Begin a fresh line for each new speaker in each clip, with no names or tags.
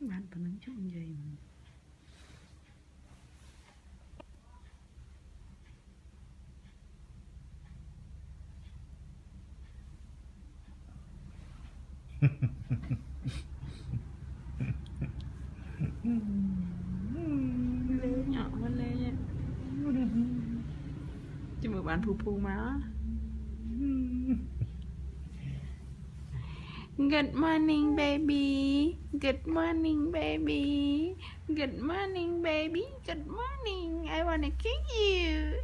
bạn phải nắng chút gì mà lê nhỏ quá lê nha chứ mà bạn phu phu má. Good morning baby, good morning baby, good morning baby, good morning, I wanna kiss you.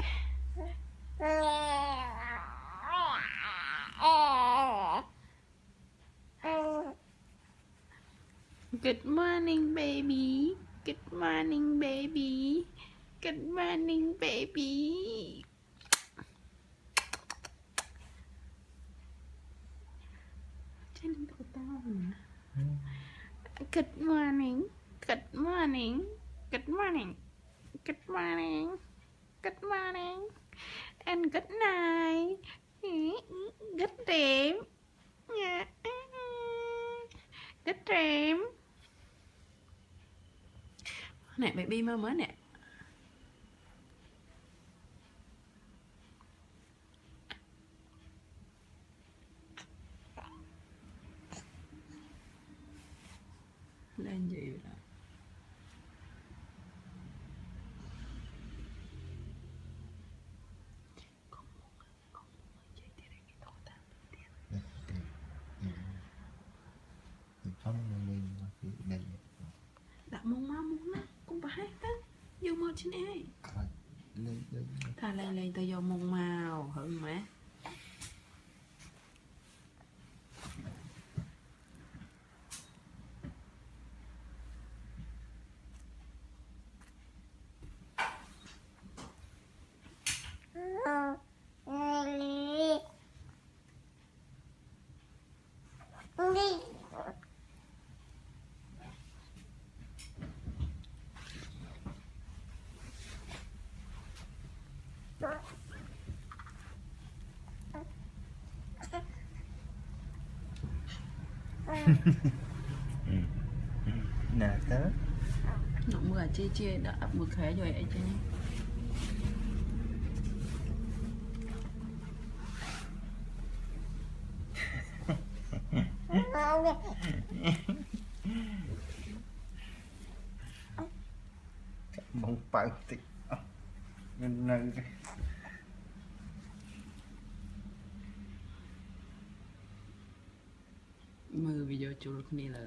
Good morning baby, good morning baby, good morning baby. Trên của tao mà. Good morning, good morning, good morning, good morning, good morning, and good night. Good dream. Good dream. Nè baby mơ mới nè. Lên gì vậy đó. Đã mong má muốn á, cũng phải hết á. Vô mơ trên ai. Thà lên tao vô mong màu hử mẹ.
Nè tớ
Nó mưa chia đã ập một khé rồi ấy chứ.
bông bạc thì nên
Mưa video chụp được này là